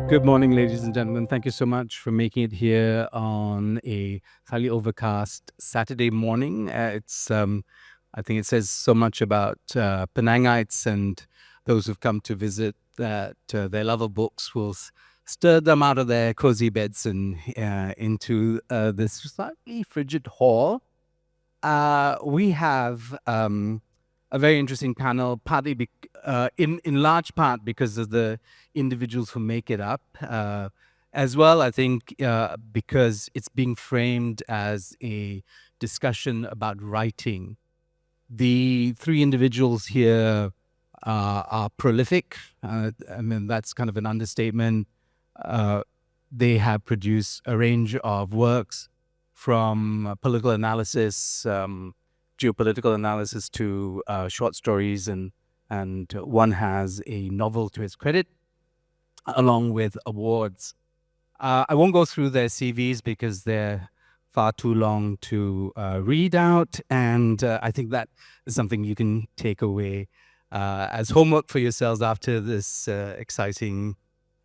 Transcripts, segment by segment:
Good morning, ladies and gentlemen. Thank you so much for making it here on a highly overcast Saturday morning. I think it says so much about Penangites and those who've come to visit that their love of books will stir them out of their cozy beds and into this slightly frigid hall. We have a very interesting panel, partly in large part because of the individuals who make it up, as well, I think, because it's being framed as a discussion about writing. The three individuals here are prolific. I mean, that's kind of an understatement. They have produced a range of works from political analysis, geopolitical analysis to short stories, and one has a novel to his credit, along with awards. I won't go through their CVs because they're far too long to read out, and I think that is something you can take away as homework for yourselves after this exciting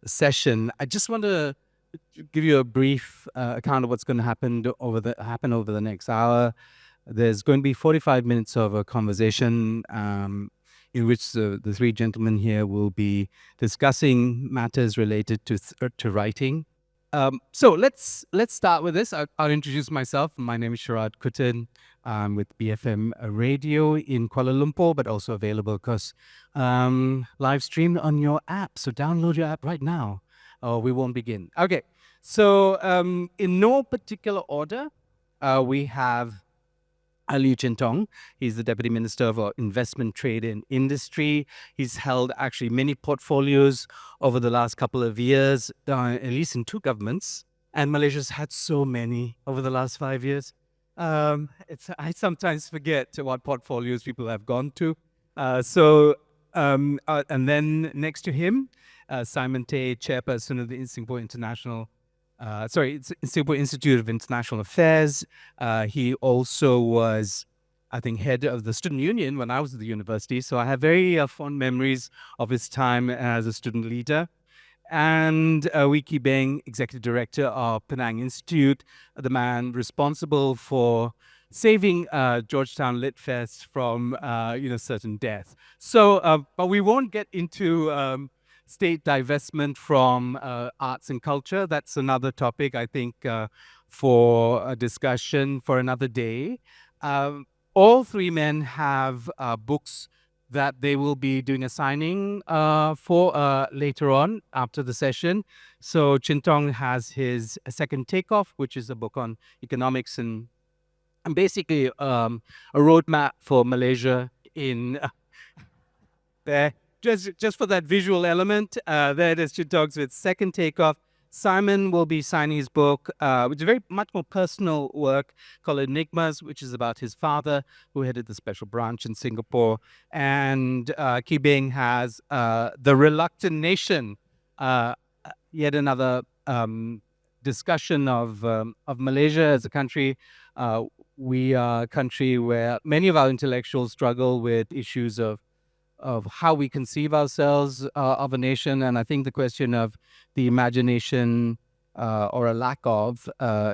session. I just want to give you a brief account of what's going to happen over the next hour. There's going to be 45 minutes of a conversation in which the three gentlemen here will be discussing matters related to writing. So let's start with this. I'll introduce myself. My name is Sharaad Kuttan. I'm with BFM Radio in Kuala Lumpur, but also available, of course, live streamed on your app. So download your app right now, or we won't begin. Okay. So in no particular order, we have Liew Tong. He's the Deputy Minister for Investment, Trade and Industry. He's held actually many portfolios over the last couple of years, at least in two governments. And Malaysia's had so many over the last 5 years. I sometimes forget what portfolios people have gone to. And then next to him, Simon Tay, Chairperson of the Singapore Singapore Institute of International Affairs. He also was, I think, head of the student union when I was at the university. So I have very fond memories of his time as a student leader. And Wee Beng, Executive Director of Penang Institute, the man responsible for saving Georgetown Lit Fest from certain death. So, but we won't get into state divestment from arts and culture. That's another topic, I think, for a discussion for another day. All three men have books that they will be doing a signing for later on after the session. So Tong has his second takeoff, which is a book on economics and basically a roadmap for Malaysia in there. Just for that visual element, there it is, Tong's with second takeoff. Simon will be signing his book, which is very much more personal work called Enigmas, which is about his father, who headed the special branch in Singapore. And Beng has The Reluctant Nation, yet another discussion of Malaysia as a country. We are a country where many of our intellectuals struggle with issues of how we conceive ourselves of a nation. And I think the question of the imagination or a lack of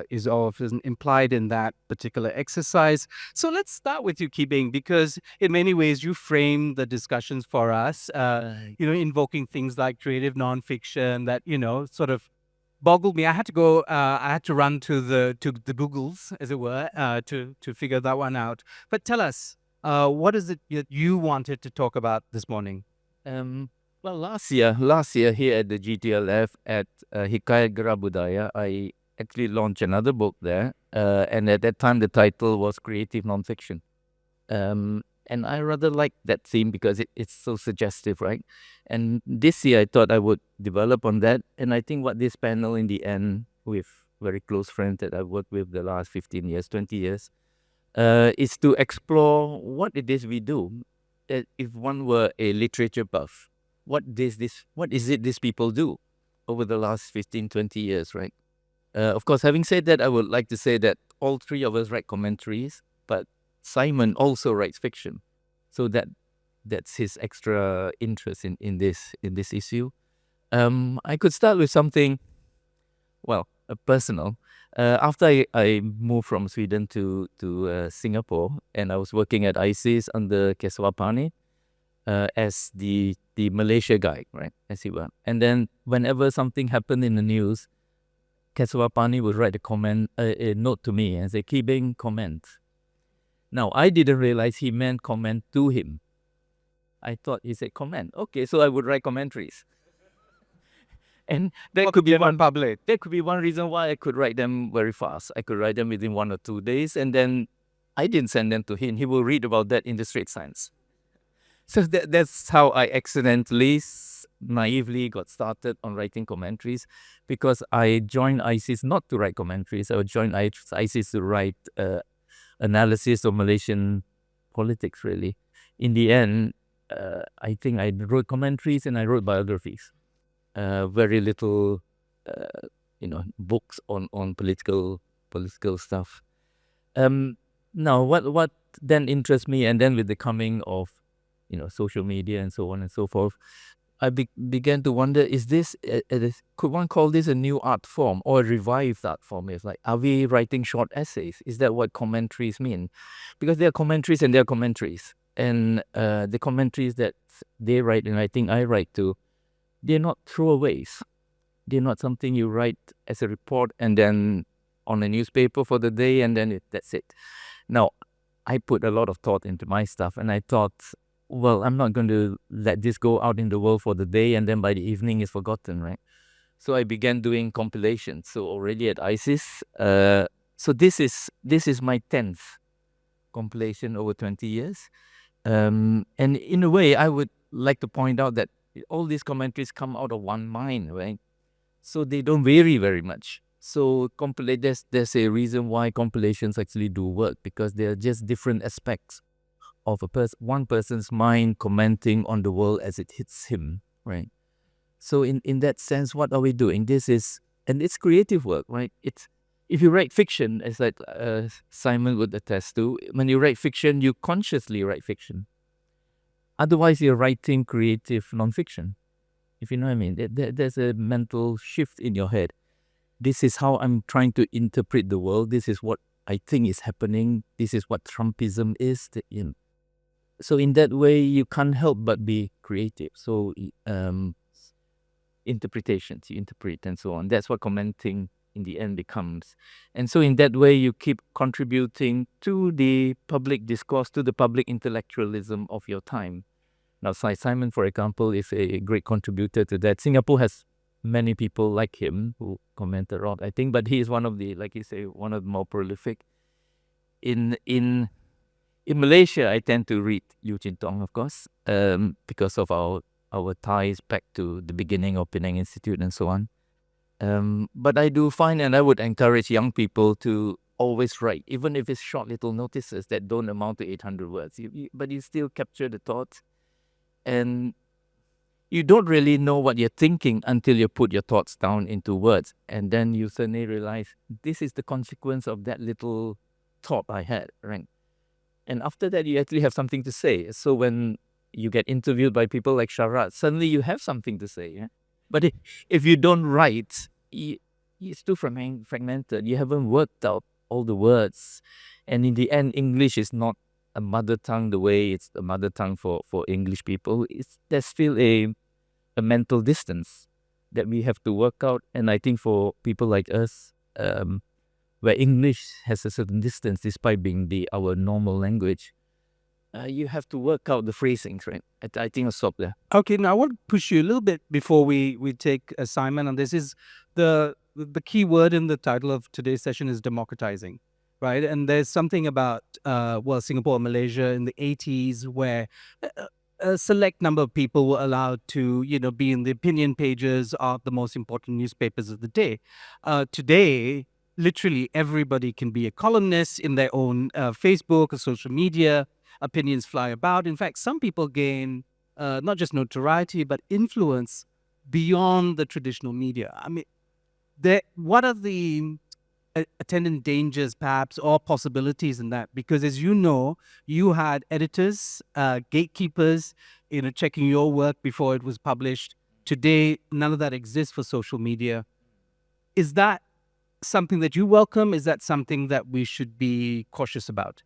is often implied in that particular exercise. So let's start with you, Beng, because in many ways you frame the discussions for us, invoking things like creative nonfiction that, sort of boggled me. I had to run to the Googles, as it were, to figure that one out. But tell us, what is it that you wanted to talk about this morning? Well, last year here at the GTLF at Hikayat Gerak Budaya, I actually launched another book there. And at that time, the title was Creative Nonfiction. And I rather like that theme because it's so suggestive, right? And this year, I thought I would develop on that. And I think what this panel in the end, with very close friends that I've worked with the last 15 years, 20 years, is to explore what it is we do. If one were a literature buff, what is it these people do over the last 15, 20 years, right? Of course, having said that, I would like to say that all three of us write commentaries, but Simon also writes fiction. So that's his extra interest in this issue. I could start with something, well, personal. After I moved from Sweden to Singapore, and I was working at ISIS under Keswapani as the Malaysia guy, right? As he were. And then whenever something happened in the news, Keswapani would write a note to me and say, "Beng, comment." Now, I didn't realize he meant comment to him. I thought he said comment. Okay, so I would write commentaries. And that could be one public. That could be one reason why I could write them very fast. I could write them within 1 or 2 days, and then I didn't send them to him. He will read about that in the Straits Times. So that's how I accidentally, naively got started on writing commentaries, because I joined ISIS not to write commentaries. I joined ISIS to write analysis of Malaysian politics, really. In the end, I think I wrote commentaries and I wrote biographies. Very little, books on political stuff. Now, what then interests me, and then with the coming of, social media and so on and so forth, I began to wonder: is this could one call this a new art form or a revived art form? It's like, are we writing short essays? Is that what commentaries mean? Because there are commentaries and there are commentaries, and the commentaries that they write and I think I write too, they're not throwaways. They're not something you write as a report and then on a newspaper for the day and then that's it. Now, I put a lot of thought into my stuff, and I thought, well, I'm not going to let this go out in the world for the day and then by the evening it's forgotten, right? So I began doing compilations. So already at ISIS, so this is my 10th compilation over 20 years. And in a way, I would like to point out that all these commentaries come out of one mind, right? So they don't vary very much. So there's a reason why compilations actually do work, because they're just different aspects of one person's mind commenting on the world as it hits him, right? So in that sense, what are we doing? And it's creative work, right? If you write fiction, as like Simon would attest to, when you write fiction, you consciously write fiction. Otherwise, you're writing creative nonfiction, if you know what I mean. There's a mental shift in your head. This is how I'm trying to interpret the world. This is what I think is happening. This is what Trumpism is. So in that way, you can't help but be creative. So interpretations, you interpret and so on. That's what commenting in the end becomes. And so in that way, you keep contributing to the public discourse, to the public intellectualism of your time. Now, Simon, for example, is a great contributor to that. Singapore has many people like him who comment a lot, I think, but he is one of the, like you say, one of the more prolific. In Malaysia, I tend to read Liew Tong, of course, because of our ties back to the beginning of Penang Institute and so on. But I do find, and I would encourage young people to always write, even if it's short little notices that don't amount to 800 words, but you still capture the thoughts. And you don't really know what you're thinking until you put your thoughts down into words. And then you suddenly realize this is the consequence of that little thought I had, right? And after that, you actually have something to say. So when you get interviewed by people like Sharaad, suddenly you have something to say. Yeah? But if you don't write, it's too fragmented. You haven't worked out all the words. And in the end, English is not a mother tongue the way it's a mother tongue for English people. There's still a mental distance that we have to work out. And I think for people like us, where English has a certain distance despite being our normal language, you have to work out the phrasings, right? I think I'll stop there. Okay, now I want to push you a little bit before we take Simon on this. Is the key word in the title of today's session is democratizing, right? And there's something about Singapore and Malaysia in the 80s where a select number of people were allowed to be in the opinion pages of the most important newspapers of the day. Today, literally everybody can be a columnist in their own Facebook or social media. Opinions fly about. In fact, some people gain not just notoriety, but influence beyond the traditional media. I mean, what are the attendant dangers, perhaps, or possibilities in that? Because as you know, you had editors, gatekeepers, checking your work before it was published. Today, none of that exists for social media. Is that something that you welcome? Is that something that we should be cautious about?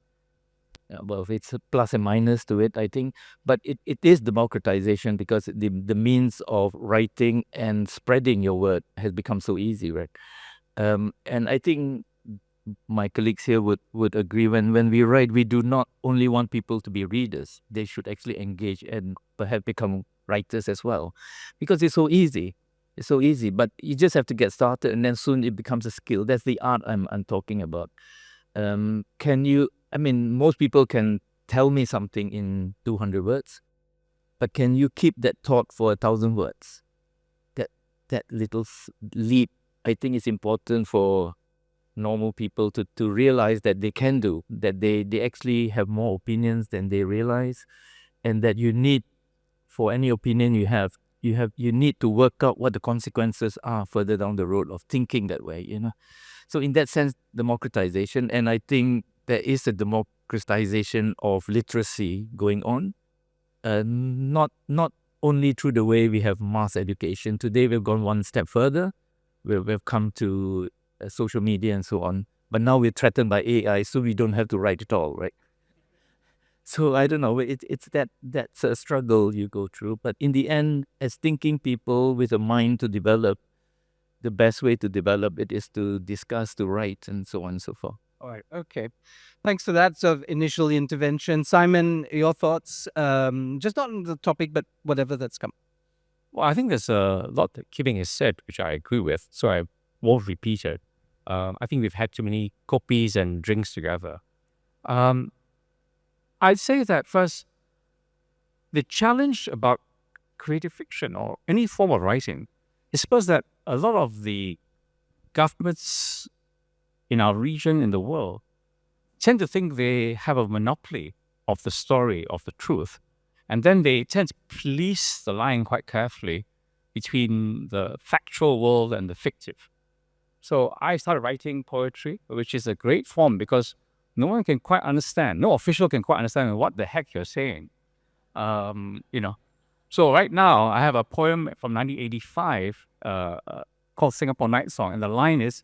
Well, it's a plus and minus to it, I think. But it is democratization because the means of writing and spreading your word has become so easy, right? And I think my colleagues here would agree when we write, we do not only want people to be readers. They should actually engage and perhaps become writers as well. Because it's so easy. It's so easy. But you just have to get started and then soon it becomes a skill. That's the art I'm talking about. Most people can tell me something in 200 words, but can you keep that thought for 1,000 words? That little leap, I think, is important for normal people to realize that they can do, that they actually have more opinions than they realize, and that you need, for any opinion you have, you need to work out what the consequences are further down the road of thinking that way, So in that sense, democratization, and I think there is a democratization of literacy going on, not only through the way we have mass education. Today we've gone one step further. We've come to social media and so on, but now we're threatened by AI, so we don't have to write at all, right? So I don't know. That's a struggle you go through, but in the end, as thinking people with a mind to develop, the best way to develop it is to discuss, to write, and so on and so forth. All right. Okay. Thanks for that sort of initial intervention. Simon, your thoughts, just not on the topic, but whatever that's come. Well, I think there's a lot that Kiping has said, which I agree with, so I won't repeat it. I think we've had too many copies and drinks together. I'd say that first, the challenge about creative fiction or any form of writing is suppose that a lot of the governments in our region, in the world, tend to think they have a monopoly of the story, of the truth. And then they tend to police the line quite carefully between the factual world and the fictive. So I started writing poetry, which is a great form because no one can quite understand, no official can quite understand what the heck you're saying. So right now I have a poem from 1985 called Singapore Night Song. And the line is,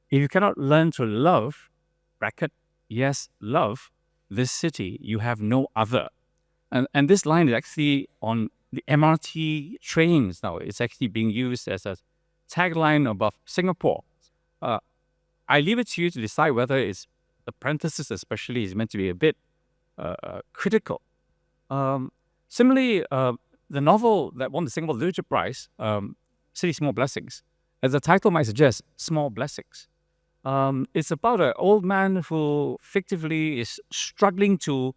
if you cannot learn to love, bracket, yes, love, this city, you have no other. And this line is actually on the MRT trains now. It's actually being used as a tagline above Singapore. I leave it to you to decide whether it's, the parenthesis especially, is meant to be a bit critical. Similarly, the novel that won the Singapore Literature Prize, City Small Blessings, as the title might suggest, Small Blessings. It's about an old man who fictively is struggling to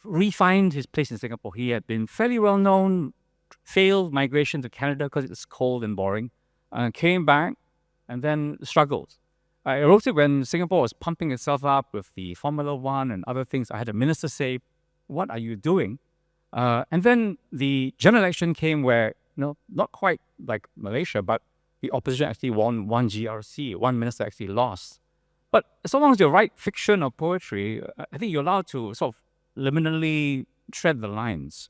refind his place in Singapore. He had been fairly well known, failed migration to Canada because it's cold and boring, came back and then struggled. I wrote it when Singapore was pumping itself up with the Formula One and other things. I had a minister say, "What are you doing?" And then the general election came where, not quite like Malaysia, but the opposition actually won one GRC. One minister actually lost. But so long as you write fiction or poetry, I think you're allowed to sort of liminally tread the lines.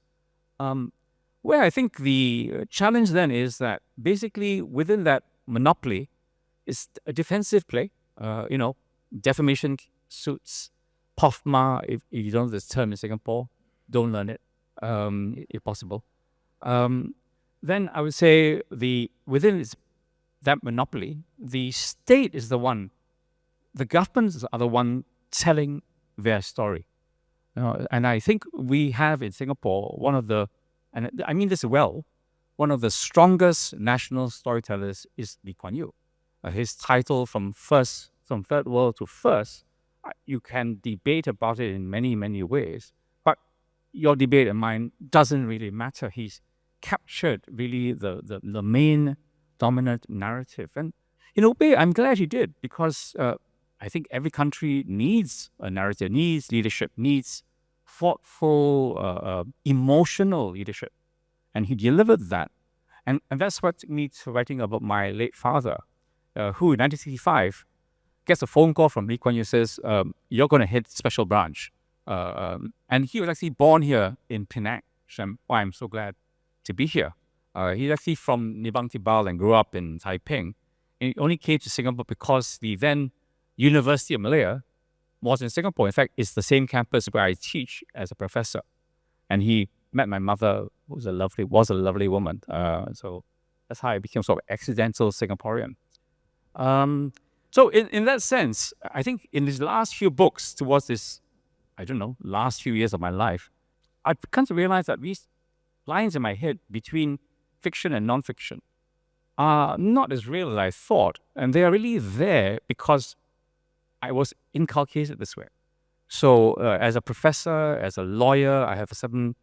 Where I think the challenge then is that basically within that monopoly is a defensive play. Defamation suits, POFMA, if you don't know this term in Singapore, don't learn it, if possible. Then I would say within that monopoly, the state is the one, the governments are the one telling their story. And I think we have in Singapore one of the, and I mean this well, one of the strongest national storytellers is Lee Kuan Yew. His title from third world to first, you can debate about it in many, many ways, but your debate and mine doesn't really matter. He's captured really the main dominant narrative. And in a way, I'm glad he did, because I think every country needs a narrative, needs leadership, needs thoughtful, emotional leadership. And he delivered that. And that's what took me to writing about my late father, who in 1965 gets a phone call from Lee Kuan Yew, says, you're going to head special branch. And he was actually born here in Penang, which I'm so glad to be here. He's actually from Nibang Tibal and grew up in Taiping. And he only came to Singapore because the then University of Malaya was in Singapore. In fact, it's the same campus where I teach as a professor. And he met my mother, who was a lovely woman. So that's how I became sort of accidental Singaporean. So in that sense, I think in these last few books towards this, last few years of my life, I've come to realize that these lines in my head between fiction and non-fiction are not as real as I thought. And they are really there because I was inculcated this way. So as a professor, as a lawyer, I have a certain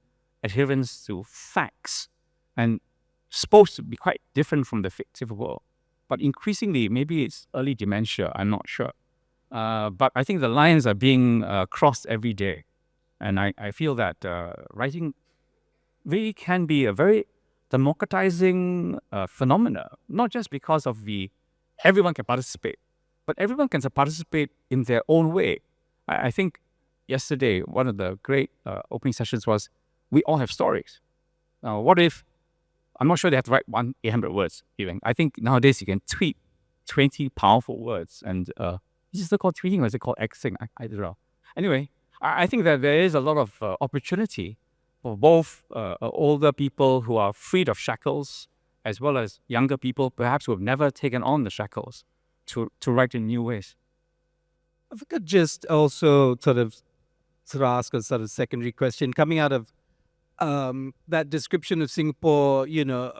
adherence to facts and supposed to be quite different from the fictive world. But increasingly, maybe it's early dementia, I'm not sure. But I think the lines are being crossed every day. And I feel that writing really can be a very democratizing phenomena, not just because of everyone can participate, but everyone can participate in their own way. I think yesterday, one of the great opening sessions was, we all have stories. Now, what if, I'm not sure they have to write 800 words even. I think nowadays you can tweet 20 powerful words. And is it still called tweeting or is it called Xing? I don't know. Anyway, I think that there is a lot of opportunity for both older people who are freed of shackles, as well as younger people, perhaps who have never taken on the shackles, to write in new ways. If I could just also sort of ask a sort of secondary question coming out of that description of Singapore,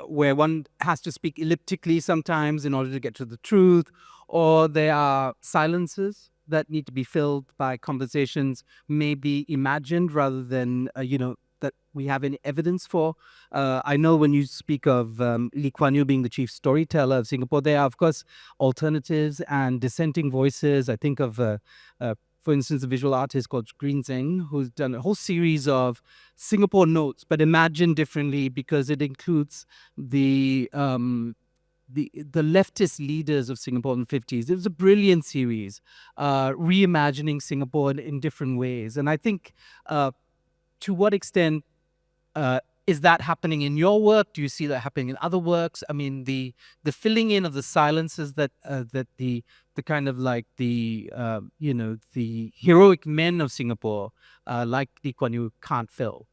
where one has to speak elliptically sometimes in order to get to the truth, or there are silences that need to be filled by conversations maybe imagined rather than, that we have any evidence for. I know when you speak of Lee Kuan Yew being the chief storyteller of Singapore, there are, of course, alternatives and dissenting voices. I think of, for instance, a visual artist called Green Zeng, who's done a whole series of Singapore notes, but imagined differently because it includes the leftist leaders of Singapore in the 50s. It was a brilliant series, reimagining Singapore in different ways. And I think to what extent is that happening in your work? Do you see that happening in other works? I mean, the filling in of the silences that the kind of like the heroic men of Singapore, like Lee Kuan Yew, can't fill.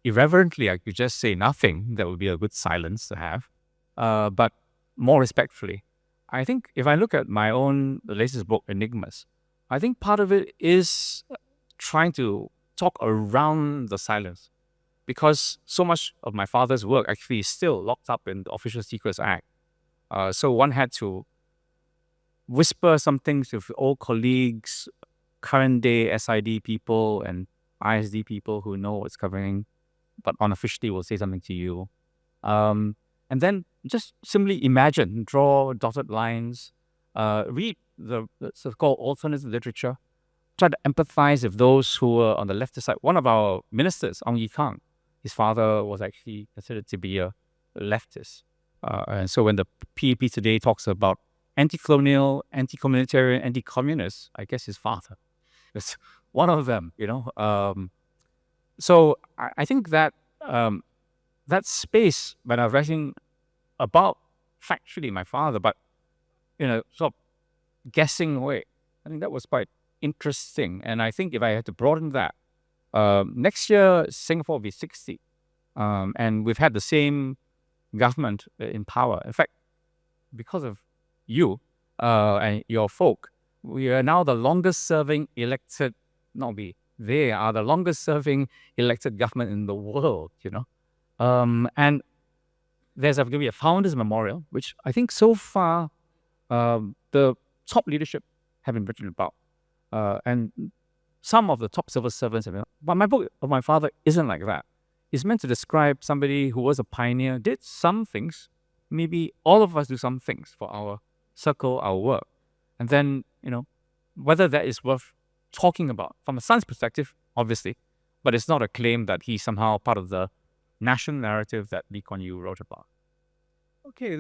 Irreverently, I could just say nothing. That would be a good silence to have. But more respectfully, I think if I look at my own latest book, Enigmas, I think part of it is trying to talk around the silence, because so much of my father's work actually is still locked up in the Official Secrets Act. So one had to whisper some things with old colleagues, current day SID people and ISD people who know what's covering, but unofficially will say something to you. And then just simply imagine, draw dotted lines, read the so-called alternative literature, try to empathize with those who were on the leftist side. One of our ministers, Ong Yi Kang, his father was actually considered to be a leftist. And so when the PAP today talks about anti-colonial, anti-communitarian, anti-communist, I guess his father is one of them, So I think that that space, when I was writing about factually my father, but sort of guessing away, I think that was quite interesting. And I think if I had to broaden that, next year Singapore will be 60, and we've had the same government in power. In fact, because of you and your folk, we are now the longest serving elected, they are the longest serving elected government in the world, and there's going to be a founders memorial, which I think so far the top leadership have been written about, and some of the top civil servants have been. But my book of my father isn't like that. It's meant to describe somebody who was a pioneer, did some things, maybe all of us do some things for our circle, our work, and then whether that is worth talking about from a son's perspective, obviously, but it's not a claim that he's somehow part of the national narrative that Lee Kuan Yew wrote about. Okay,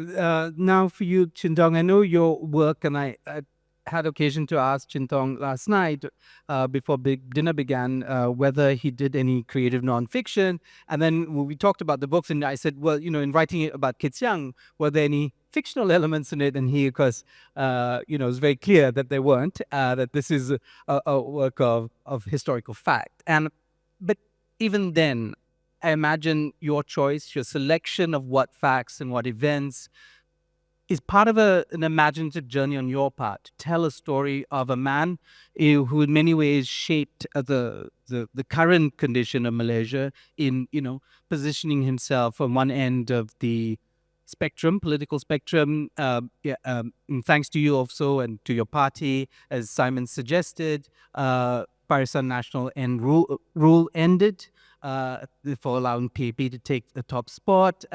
now for you, Chin Dong, I know your work, and I had occasion to ask Tong last night before dinner began whether he did any creative nonfiction. And then we talked about the books, and I said, well, in writing it about Kitsiang, were there any fictional elements in it? And he, of course, it was very clear that there weren't, that this is a work of historical fact. But even then, I imagine your choice, your selection of what facts and what events is part of an imaginative journey on your part to tell a story of a man who in many ways shaped the current condition of Malaysia in, positioning himself on one end of the spectrum, political spectrum, and thanks to you also and to your party, as Simon suggested, Barisan National End rule ended for allowing PAP to take the top spot.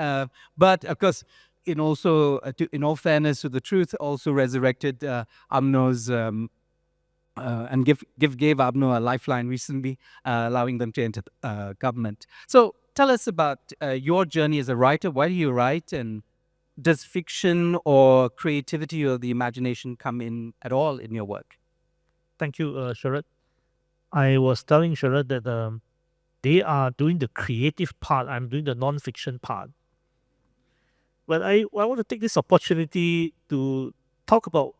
But of course, in all fairness to the truth, also resurrected UMNO's and gave UMNO a lifeline recently, allowing them to enter government. So tell us about your journey as a writer. Why do you write, and does fiction or creativity or the imagination come in at all in your work? Thank you, Sharaad. I was telling Sharaad that they are doing the creative part. I'm doing the non-fiction part. But I want to take this opportunity to talk about,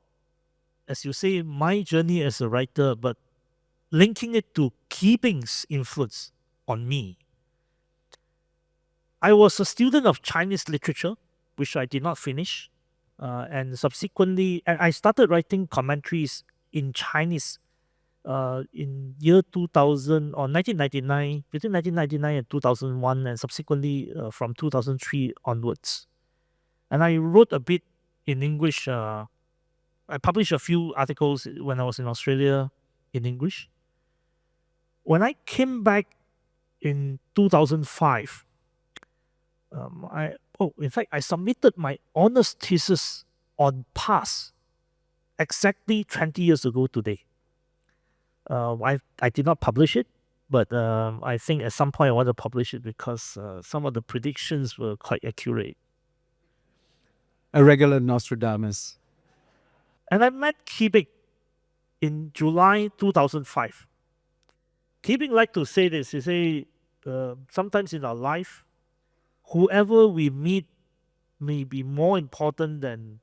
as you say, my journey as a writer, but linking it to Keeping's influence on me. I was a student of Chinese literature, which I did not finish. And subsequently, I started writing commentaries in Chinese in year 2000 or 1999, between 1999 and 2001, and subsequently from 2003 onwards. And I wrote a bit in English. I published a few articles when I was in Australia in English. When I came back in 2005, in fact, I submitted my honors thesis on PASS exactly 20 years ago today. I did not publish it, but I think at some point I want to publish it because some of the predictions were quite accurate. A regular Nostradamus. And I met Keeping in July 2005. Keeping liked to say this. He say, sometimes in our life, whoever we meet may be more important than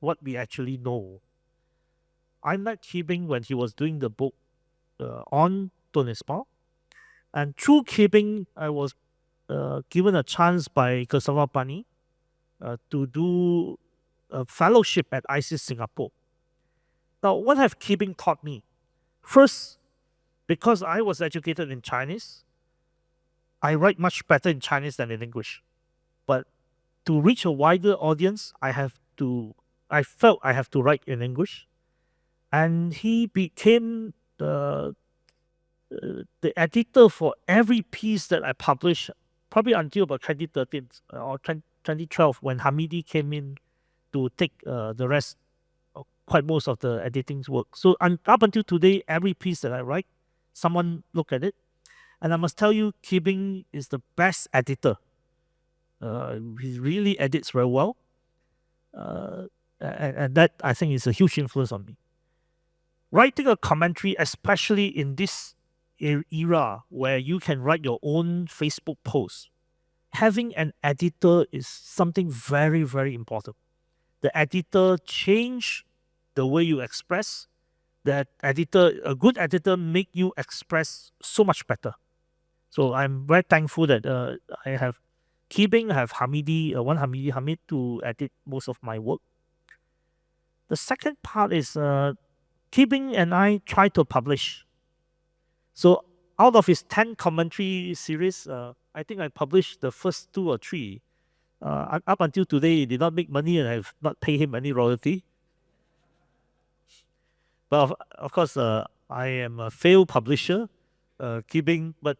what we actually know. I met Keeping when he was doing the book on Tunispa. And through Keeping, I was given a chance by Kesavapani to do a fellowship at ISIS Singapore. Now, what have Keeping taught me? First, because I was educated in Chinese, I write much better in Chinese than in English. But to reach a wider audience, I felt I have to write in English. And he became the editor for every piece that I published, probably until about 2013 or 2012, when Hamidi came in to take the rest, quite most of the editing's work. So up until today, every piece that I write, someone look at it. And I must tell you, Keeping is the best editor. He really edits very well. And that, I think, is a huge influence on me. Writing a commentary, especially in this era where you can write your own Facebook post, having an editor is something very, very important. The editor change the way you express. A good editor make you express so much better. So I'm very thankful that I have Keeping, I have Hamidi, Hamid to edit most of my work. The second part is Keeping and I try to publish. So out of his 10 commentary series, I think I published the first 2 or 3. Up until today, he did not make money and I have not paid him any royalty. But of course, I am a failed publisher, Keeping, but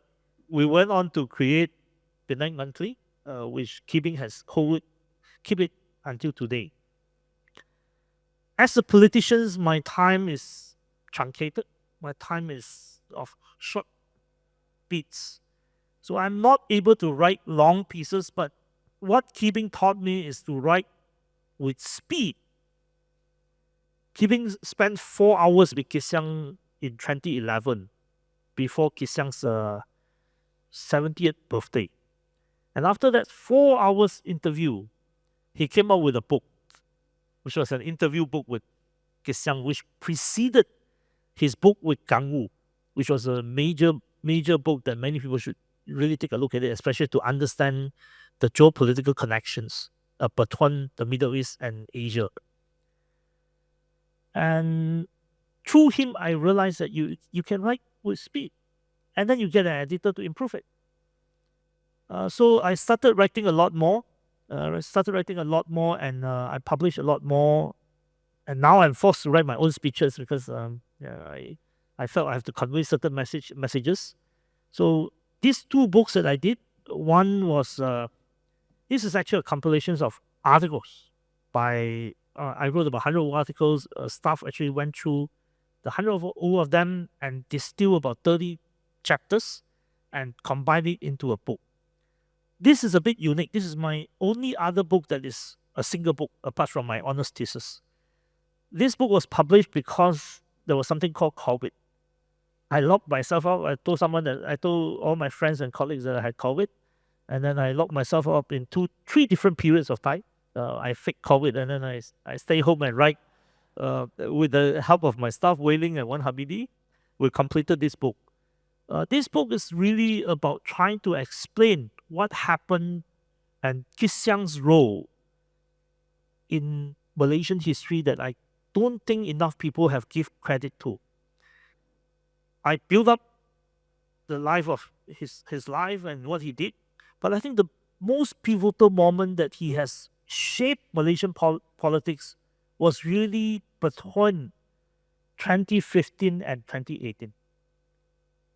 we went on to create Penang Monthly, which Keeping has keep it until today. As a politician, my time is truncated. My time is of short beats. So I'm not able to write long pieces, but what Keeping taught me is to write with speed. Keeping spent 4 hours with Kit Siang in 2011 before Kit Siang's 70th birthday. And after that 4 hours interview, he came out with a book, which was an interview book with Kit Siang, which preceded his book with Kang Wu, which was a major book that many people should really take a look at it, especially to understand the geopolitical connections between the Middle East and Asia. And through him, I realized that you can write with speed, and then you get an editor to improve it. So I started writing a lot more. And I published a lot more. And now I'm forced to write my own speeches because I felt I have to convey certain messages. So these 2 books that I did, one was this is actually a compilation of articles by I wrote about 100 articles. Staff actually went through the 100 all of them and distilled about 30 chapters and combined it into a book. This is a bit unique. This is my only other book that is a single book apart from my honors thesis. This book was published because there was something called COVID. I locked myself out. I told all my friends and colleagues that I had COVID, and then I locked myself up in 3 different periods of time. I faked COVID, and then I stay home and write with the help of my staff, Wei Ling and Wan Habidi. We completed this book. This book is really about trying to explain what happened and Kit Siang's role in Malaysian history that I don't think enough people have give credit to. I built up the life of his life and what he did, but I think the most pivotal moment that he has shaped Malaysian politics was really between 2015 and 2018.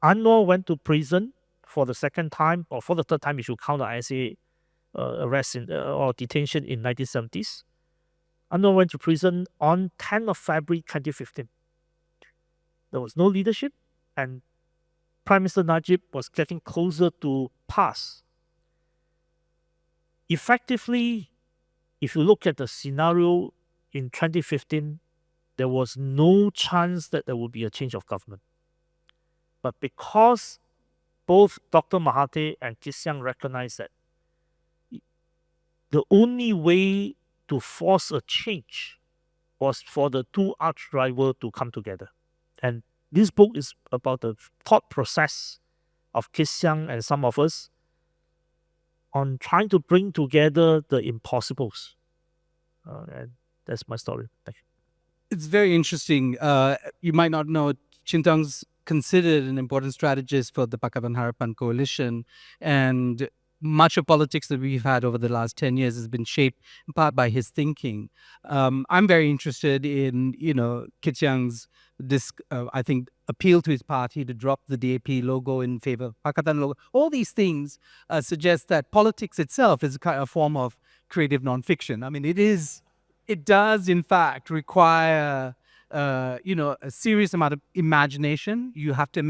Anwar went to prison for the second time, or for the third time, you should count the ISA arrest or detention in 1970s. Anwar went to prison on 10th of February 2015. There was no leadership, and Prime Minister Najib was getting closer to pass. Effectively, if you look at the scenario in 2015, there was no chance that there would be a change of government. But because both Dr. Mahathir and Kit Siang recognized that the only way to force a change was for the 2 arch rivals to come together. And this book is about the thought process of Kit Siang and some of us on trying to bring together the impossibles. And that's my story. Thank you. It's very interesting. You might not know, Chintong's considered an important strategist for the Pakatan Harapan coalition, and much of politics that we've had over the last 10 years has been shaped in part by his thinking. I'm very interested in, Kit Siang's I think, appeal to his party to drop the DAP logo in favor of Pakatan logo. All these things suggest that politics itself is a kind of form of creative nonfiction. I mean, it does, in fact, require, a serious amount of imagination. You have to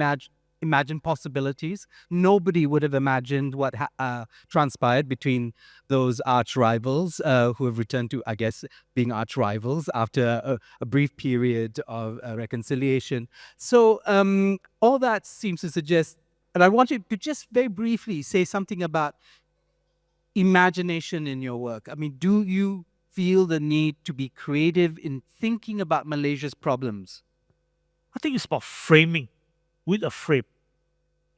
imagine possibilities. Nobody would have imagined what transpired between those arch rivals who have returned to, I guess, being arch rivals after a brief period of reconciliation. So all that seems to suggest, and I want you to just very briefly say something about imagination in your work. I mean, do you feel the need to be creative in thinking about Malaysia's problems? I think it's about framing with a frame.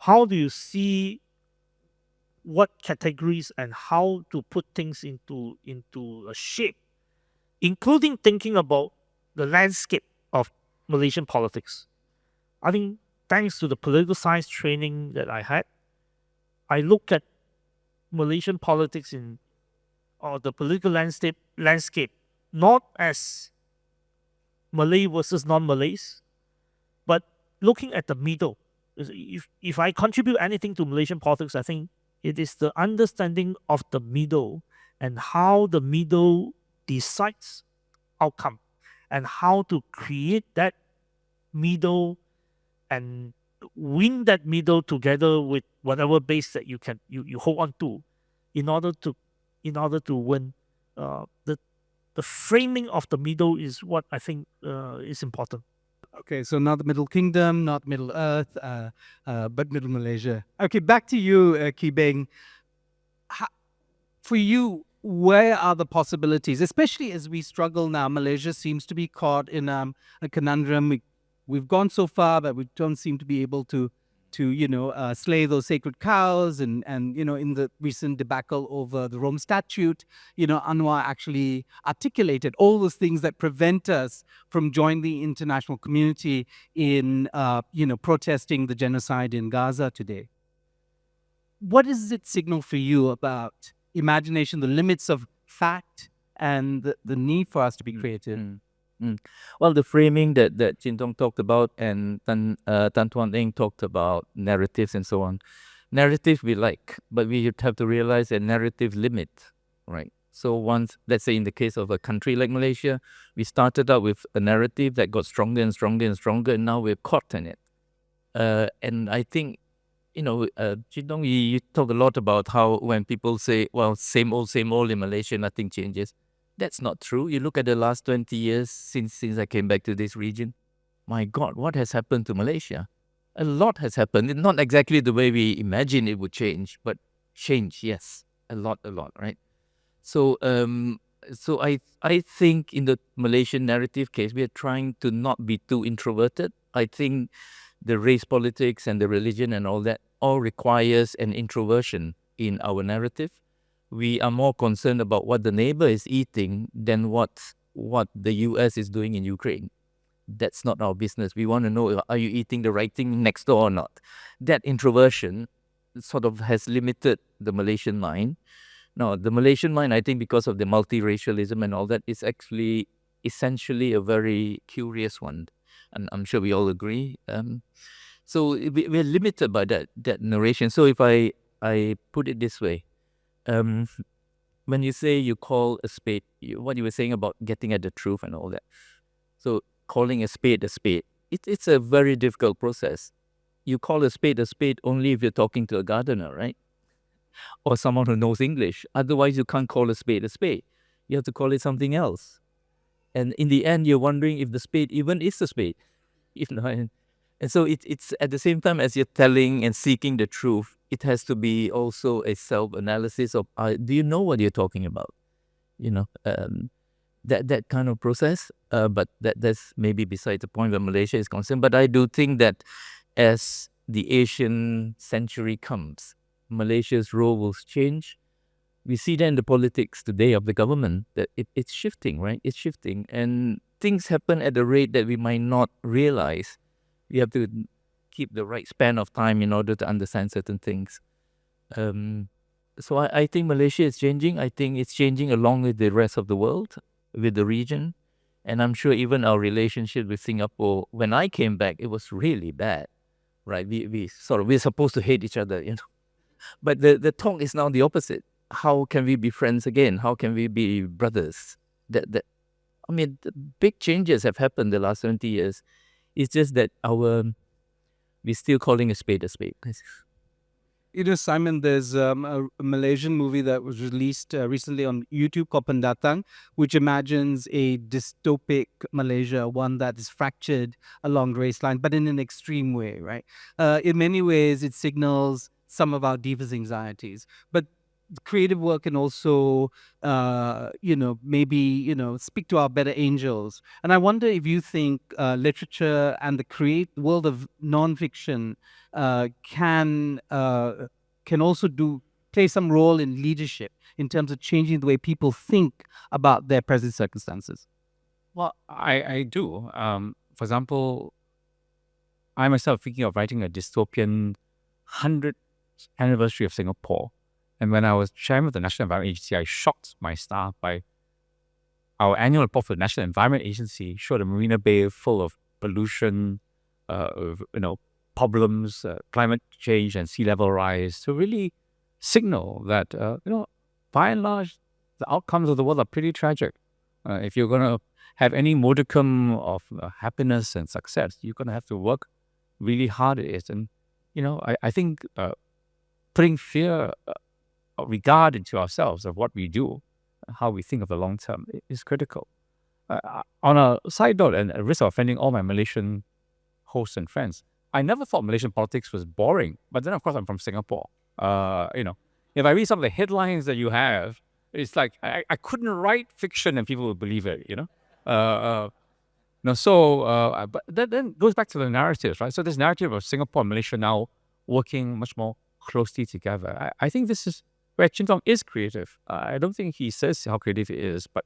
How do you see what categories and how to put things into a shape, including thinking about the landscape of Malaysian politics? I think thanks to the political science training that I had, I look at Malaysian politics or the political landscape not as Malay versus non-Malays, but looking at the middle. If I contribute anything to Malaysian politics, I think it is the understanding of the middle and how the middle decides outcome and how to create that middle and win that middle together with whatever base that you hold on to in order to win. the framing of the middle is what I think is important. Okay, so not the Middle Kingdom, not Middle Earth, but Middle Malaysia. Okay, back to you, Beng. For you, where are the possibilities, especially as we struggle now? Malaysia seems to be caught in a conundrum. We've gone so far, but we don't seem to be able to slay those sacred cows. And in the recent debacle over the Rome Statute, Anwar actually articulated all those things that prevent us from joining the international community in, protesting the genocide in Gaza today. What does it signal for you about imagination, the limits of fact, and the need for us to be creative? Well, the framing that Chin Tong talked about and Tan Tuan Eng talked about, narratives and so on. Narrative we like, but we have to realize that narrative limit, right? So once, let's say in the case of a country like Malaysia, we started out with a narrative that got stronger and stronger and stronger, and now we're caught in it. And I think, Chin Tong, you talk a lot about how when people say, well, same old in Malaysia, nothing changes. That's not true. You look at the last 20 years since I came back to this region. My God, what has happened to Malaysia? A lot has happened. Not exactly the way we imagine it would change, but change, yes. A lot, right? So I think in the Malaysian narrative case, we are trying to not be too introverted. I think the race politics and the religion and all that all requires an introversion in our narrative. We are more concerned about what the neighbor is eating than what the US is doing in Ukraine. That's not our business. We want to know, are you eating the right thing next door or not? That introversion sort of has limited the Malaysian mind. Now, the Malaysian mind, I think because of the multiracialism and all that, is actually essentially a very curious one. And I'm sure we all agree. So we're limited by that narration. So if I put it this way, when you say you call a spade, what you were saying about getting at the truth and all that. So calling a spade, it's a very difficult process. You call a spade only if you're talking to a gardener, right? Or someone who knows English. Otherwise, you can't call a spade. You have to call it something else. And in the end, you're wondering if the spade even is a spade. And so it's at the same time as you're telling and seeking the truth, it has to be also a self-analysis of, do you know what you're talking about? That kind of process. But that's maybe beside the point where Malaysia is concerned. But I do think that as the Asian century comes, Malaysia's role will change. We see that in the politics today of the government, that it's shifting, right? It's shifting. And things happen at a rate that we might not realize. We have to keep the right span of time in order to understand certain things. So I think Malaysia is changing. I think it's changing along with the rest of the world, with the region. And I'm sure even our relationship with Singapore, when I came back, it was really bad, right? We're supposed to hate each other, But the talk is now the opposite. How can we be friends again? How can we be brothers? The big changes have happened the last 20 years. It's just that we're still calling a spade a spade. Simon, there's a Malaysian movie that was released recently on YouTube called Pendatang, which imagines a dystopic Malaysia, one that is fractured along race lines, but in an extreme way, right? In many ways, it signals some of our deepest anxieties. But creative work can also, maybe, speak to our better angels. And I wonder if you think literature and the world of nonfiction can also play some role in leadership in terms of changing the way people think about their present circumstances. Well, I do. For example, I myself thinking of writing a dystopian 100th anniversary of Singapore. And when I was chairman of the National Environment Agency, I shocked my staff by our annual report for the National Environment Agency showed a Marina Bay full of pollution, problems, climate change and sea level rise to really signal that, by and large, the outcomes of the world are pretty tragic. If you're going to have any modicum of happiness and success, you're going to have to work really hard at it. And, I think putting fear, regard into ourselves of what we do how we think of the long term is critical. On a side note, and at risk of offending all my Malaysian hosts and friends, I never thought Malaysian politics was boring. But then, of course, I'm from Singapore. If I read some of the headlines that you have, it's like I couldn't write fiction and people would believe it. But that then goes back to the narratives, right? So this narrative of Singapore and Malaysia now working much more closely together. I think this is where Tong is creative. I don't think he says how creative he is, but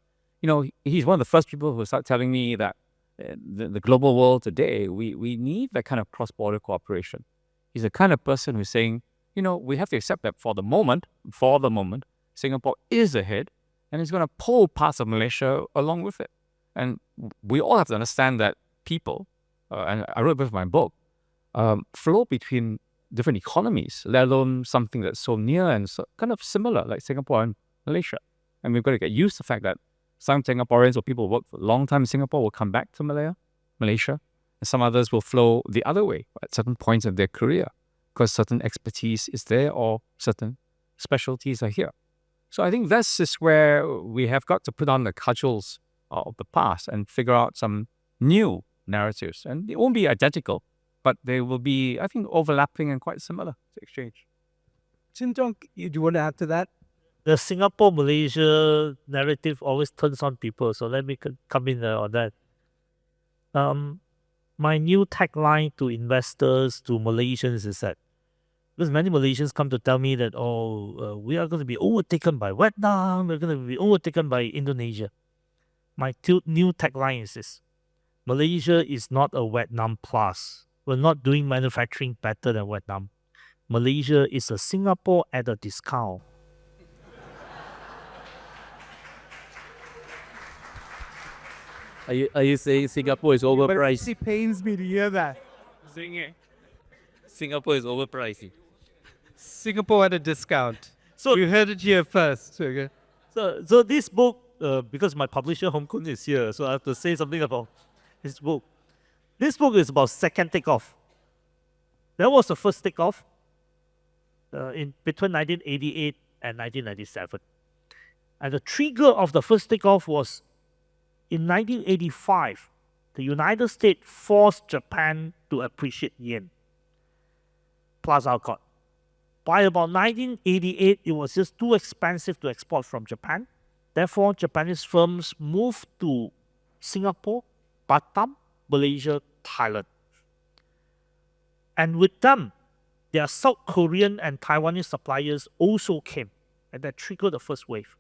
he's one of the first people who start telling me that the global world today, we need that kind of cross-border cooperation. He's the kind of person who's saying, we have to accept that for the moment, Singapore is ahead, and it's going to pull parts of Malaysia along with it. And we all have to understand that people, and I wrote a bit of my book, flow between different economies, let alone something that's so near and so kind of similar like Singapore and Malaysia. And we've got to get used to the fact that some Singaporeans or people who work for a long time in Singapore will come back to Malaysia, and some others will flow the other way at certain points of their career because certain expertise is there or certain specialties are here. So I think this is where we have got to put on the cudgels of the past and figure out some new narratives. And it won't be identical, but they will be, I think, overlapping and quite similar to exchange. Tong, do you want to add to that? The Singapore-Malaysia narrative always turns on people, so let me come in on that. My new tagline to investors, to Malaysians is that, because many Malaysians come to tell me that, we are going to be overtaken by Vietnam, we're going to be overtaken by Indonesia. My new tagline is this: Malaysia is not a Vietnam plus. We're not doing manufacturing better than Vietnam. Malaysia is a Singapore at a discount. Are you saying Singapore is overpriced? It pains me to hear that. Singapore is overpriced. Singapore at a discount. So you heard it here first. Okay. So this book, because my publisher Hong Kong is here, so I have to say something about his book. This book is about second takeoff. That was the first takeoff in between 1988 and 1997. And the trigger of the first takeoff was in 1985, the United States forced Japan to appreciate yen plus alcohol. By about 1988, it was just too expensive to export from Japan. Therefore, Japanese firms moved to Singapore, Batam, Malaysia, Thailand. And with them, their South Korean and Taiwanese suppliers also came, and that triggered the first wave.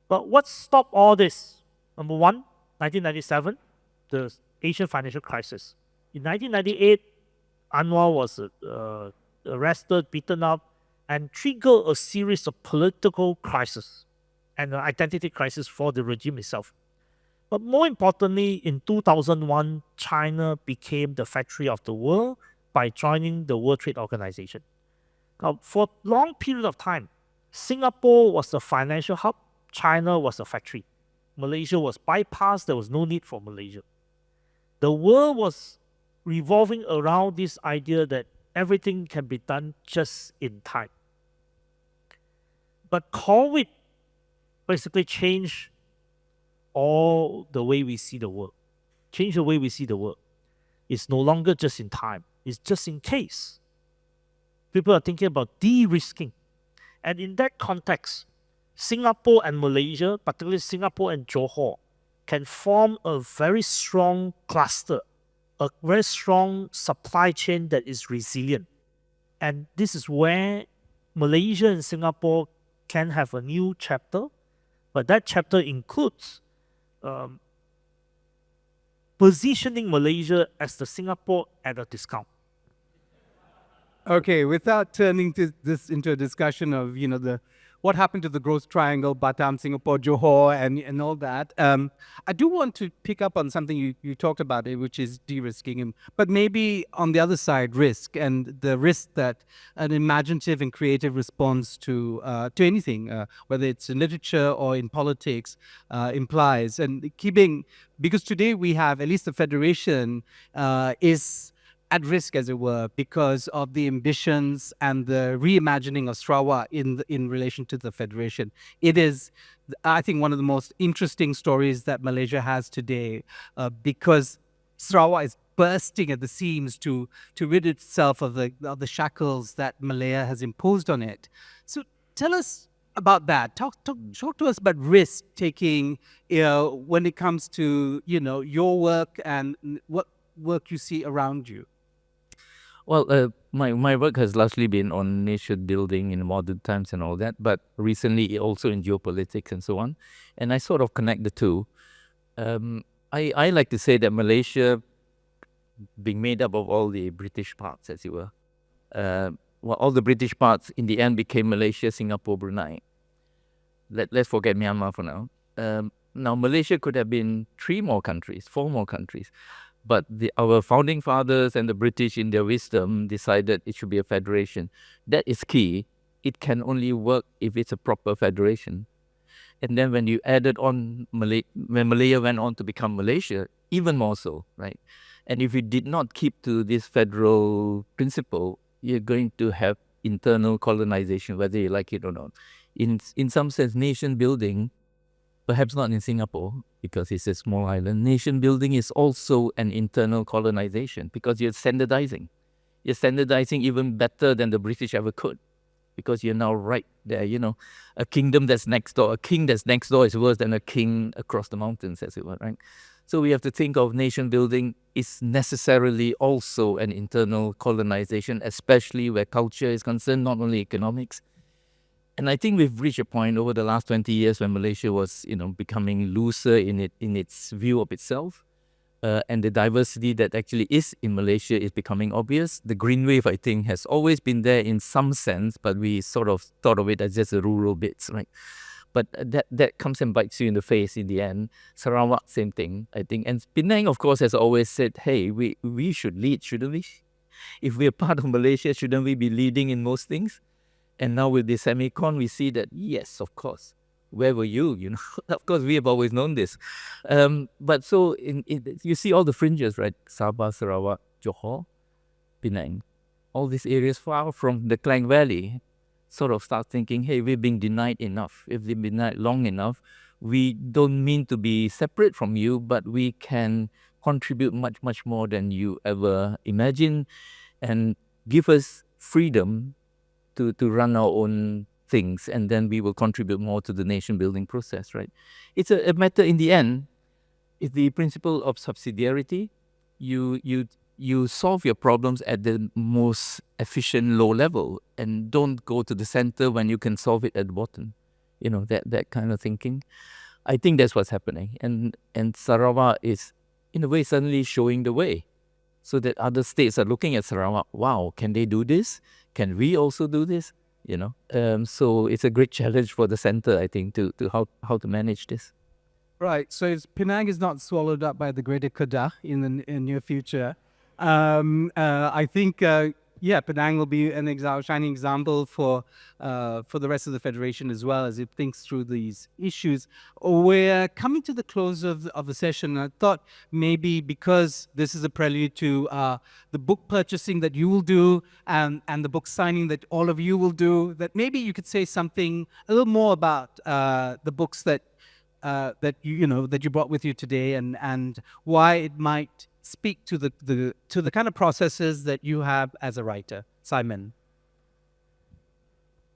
But what stopped all this? Number one, 1997, the Asian financial crisis. In 1998, Anwar was arrested, beaten up, and triggered a series of political crises and an identity crisis for the regime itself. But more importantly, in 2001, China became the factory of the world by joining the World Trade Organization. Now, for a long period of time, Singapore was the financial hub, China was the factory. Malaysia was bypassed, there was no need for Malaysia. The world was revolving around this idea that everything can be done just in time. But COVID basically changed all the way we see the world. Change the way we see the world. It's no longer just in time, it's just in case. People are thinking about de-risking. And in that context, Singapore and Malaysia, particularly Singapore and Johor, can form a very strong cluster, a very strong supply chain that is resilient. And this is where Malaysia and Singapore can have a new chapter, but that chapter includes positioning Malaysia as the Singapore at a discount. Okay, without turning this into a discussion of what happened to the growth triangle, Batam, Singapore, Johor, and all that, I do want to pick up on something you talked about, which is de-risking, but maybe on the other side, risk, and the risk that an imaginative and creative response to anything, whether it's in literature or in politics, implies. And because today we have, at least the Federation is at risk, as it were, because of the ambitions and the reimagining of Sarawak in relation to the federation. It is, I think, one of the most interesting stories that Malaysia has today, because Sarawak is bursting at the seams to rid itself of the shackles that Malaya has imposed on it. So tell us about that. Talk to us about risk taking, when it comes to your work and what work you see around you. Well, my work has largely been on nation building in modern times and all that, but recently also in geopolitics and so on. And I sort of connect the two. I like to say that Malaysia, being made up of all the British parts, as it were, all the British parts in the end became Malaysia, Singapore, Brunei. Let's forget Myanmar for now. Now, Malaysia could have been 4 more countries. But our founding fathers and the British, in their wisdom, decided it should be a federation. That is key. It can only work if it's a proper federation. And then when you added on when Malaya went on to become Malaysia, even more so, right? And if you did not keep to this federal principle, you're going to have internal colonization, whether you like it or not. In some sense, nation building, perhaps not in Singapore, because it's a small island, nation building is also an internal colonization, because you're standardizing. You're standardizing even better than the British ever could, because you're now right there, a kingdom that's next door. A king that's next door is worse than a king across the mountains, as it were, right? So we have to think of nation building is necessarily also an internal colonization, especially where culture is concerned, not only economics. And I think we've reached a point over the last 20 years when Malaysia was, becoming looser in its view of itself, and the diversity that actually is in Malaysia is becoming obvious. The green wave, I think, has always been there in some sense, but we sort of thought of it as just the rural bits, right? But that comes and bites you in the face in the end. Sarawak, same thing, I think. And Penang, of course, has always said, hey, we should lead, shouldn't we? If we're part of Malaysia, shouldn't we be leading in most things? And now with the semicon, we see that, yes, of course. Where were you? Of course, we have always known this. But so you see all the fringes, right? Sabah, Sarawak, Johor, Penang. All these areas far from the Klang Valley sort of start thinking, hey, we've been denied enough. If we've been denied long enough, we don't mean to be separate from you, but we can contribute much, much more than you ever imagined, and give us freedom to run our own things, and then we will contribute more to the nation building process, right? It's a matter, in the end, it's the principle of subsidiarity. You solve your problems at the most efficient low level, and don't go to the center when you can solve it at the bottom. That kind of thinking. I think that's what's happening. And Sarawak is, in a way, suddenly showing the way, so that other states are looking at Sarawak. Wow, can they do this? Can we also do this? So it's a great challenge for the center, I think, to how to manage this. Right. So Penang is not swallowed up by the greater Kedah in the near future. I think, Penang will be an shining example for the rest of the federation as well, as it thinks through these issues. We're coming to the close of the session. I thought maybe because this is a prelude to the book purchasing that you will do and the book signing that all of you will do, that maybe you could say something a little more about the books that you brought with you today, and why it might speak to the kind of processes that you have as a writer, Simon.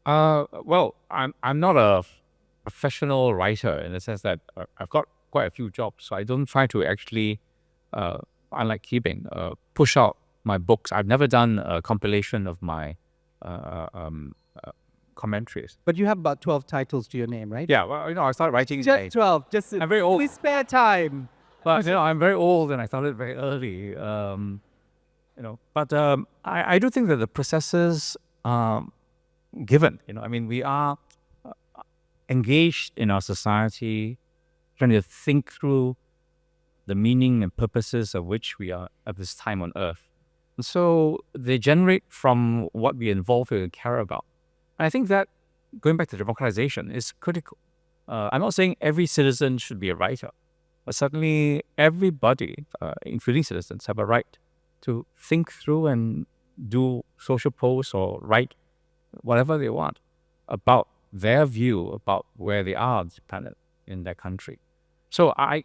Well, I'm not a professional writer in the sense that I've got quite a few jobs, so I don't try to actually, unlike Keeping, push out my books. I've never done a compilation of my commentaries. But you have about 12 titles to your name, right? Yeah, well, I started writing. Just 12. Just I'm very old. Please spare time. But I'm very old and I started very early. But I do think that the processes given. We are engaged in our society, trying to think through the meaning and purposes of which we are at this time on Earth. And so they generate from what we involve in and care about. And I think that, going back to democratization, is critical. I'm not saying every citizen should be a writer, but certainly everybody, including citizens, have a right to think through and do social posts or write whatever they want about their view about where they are on this planet in their country. So I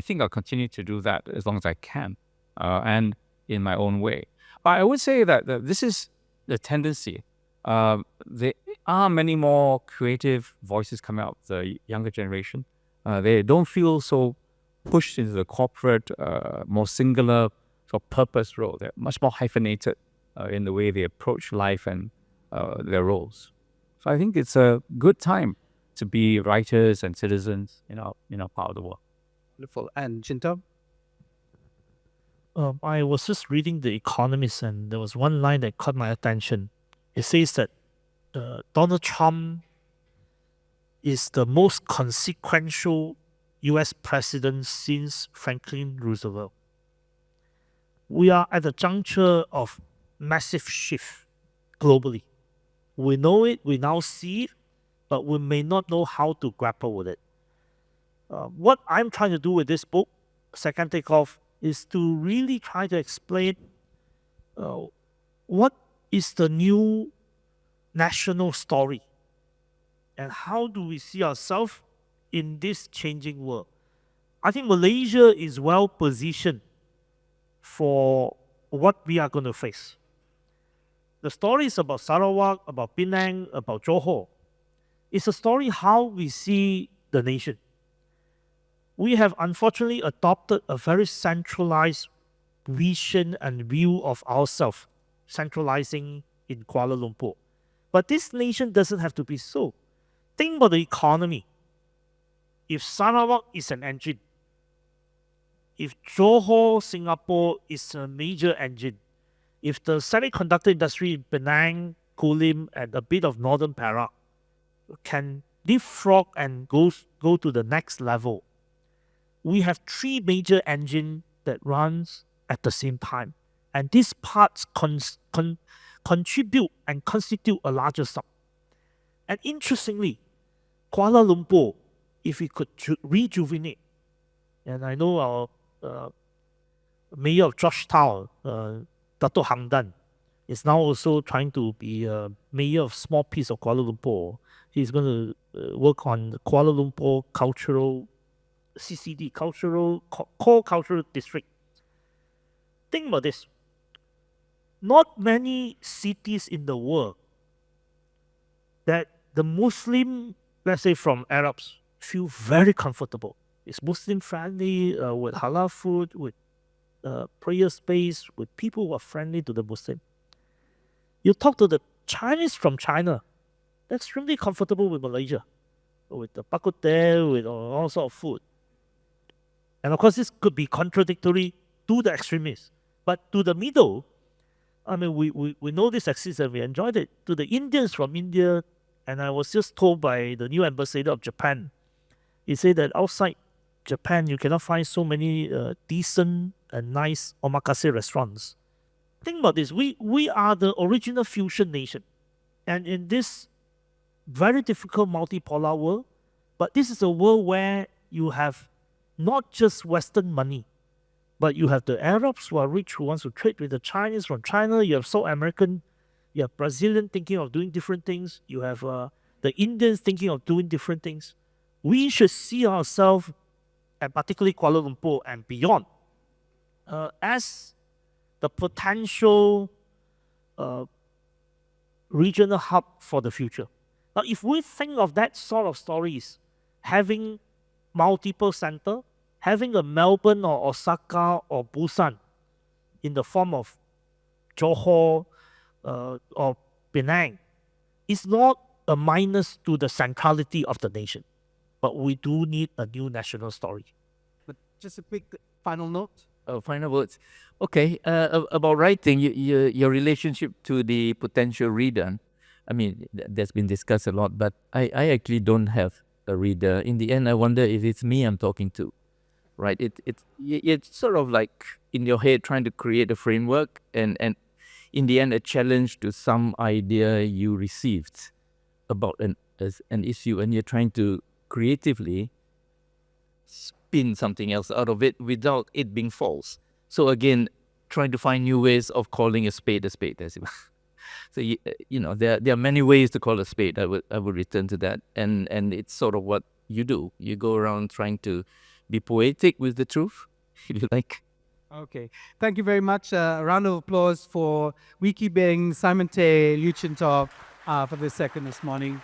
think I'll continue to do that as long as I can, and in my own way. But I would say that this is the tendency. There are many more creative voices coming out of the younger generation. They don't feel so pushed into the corporate, more singular sort of purpose role. They're much more hyphenated in the way they approach life and their roles. So I think it's a good time to be writers and citizens in our part of the world. Wonderful. And Chinta? I was just reading The Economist, and there was one line that caught my attention. It says that Donald Trump is the most consequential US president since Franklin Roosevelt. We are at the juncture of massive shift globally. We know it, we now see it, but we may not know how to grapple with it. What I'm trying to do with this book, Second Takeoff, is to really try to explain what is the new national story and how do we see ourselves in this changing world. I think Malaysia is well positioned for what we are going to face. The story is about Sarawak, about Penang, about Johor. It's a story how we see the nation. We have unfortunately adopted a very centralized vision and view of ourselves, centralizing in Kuala Lumpur. But this nation doesn't have to be so. Think about the economy. If Sarawak is an engine, if Johor, Singapore is a major engine, if the semiconductor industry in Penang, Kulim, and a bit of Northern Perak can leapfrog and go to the next level, we have three major engines that runs at the same time. And these parts contribute and constitute a larger sum. And interestingly, Kuala Lumpur, if we could rejuvenate, and I know our mayor of Georgetown, Dato' Hamdan, is now also trying to be a mayor of small piece of Kuala Lumpur. He's going to work on the Kuala Lumpur cultural CCD, core cultural district. Think about this. Not many cities in the world that the Muslim, let's say from Arabs, feel very comfortable. It's Muslim friendly, with halal food, with prayer space, with people who are friendly to the Muslim. You talk to the Chinese from China, they're extremely comfortable with Malaysia, with the bak kut teh, with all sorts of food. And of course, this could be contradictory to the extremists. But to the middle, I mean, we know this exists and we enjoyed it. To the Indians from India, and I was just told by the new ambassador of Japan, he said that outside Japan, you cannot find so many decent and nice omakase restaurants. Think about this. We are the original fusion nation. And in this very difficult multipolar world, but this is a world where you have not just Western money, but you have the Arabs who are rich who wants to trade with the Chinese from China. You have South American, you have Brazilian thinking of doing different things. You have the Indians thinking of doing different things. We should see ourselves, and particularly Kuala Lumpur and beyond, as the potential regional hub for the future. Now, if we think of that sort of stories, having multiple center, having a Melbourne or Osaka or Busan in the form of Johor or Penang, is not a minus to the centrality of the nation. But we do need a new national story. But just a quick final note. Final words. Okay, about writing, your relationship to the potential reader. I mean, that's been discussed a lot, but I actually don't have a reader. In the end, I wonder if it's me I'm talking to, right? It's sort of like in your head trying to create a framework and in the end a challenge to some idea you received about an issue, and you're trying to creatively spin something else out of it without it being false. So again, trying to find new ways of calling a spade. As it were. So there are many ways to call a spade. I would return to that, and it's sort of what you do. You go around trying to be poetic with the truth, if you like. Okay. Thank you very much. A round of applause for Wiki Beng, Simon Tay, Liew for this second this morning.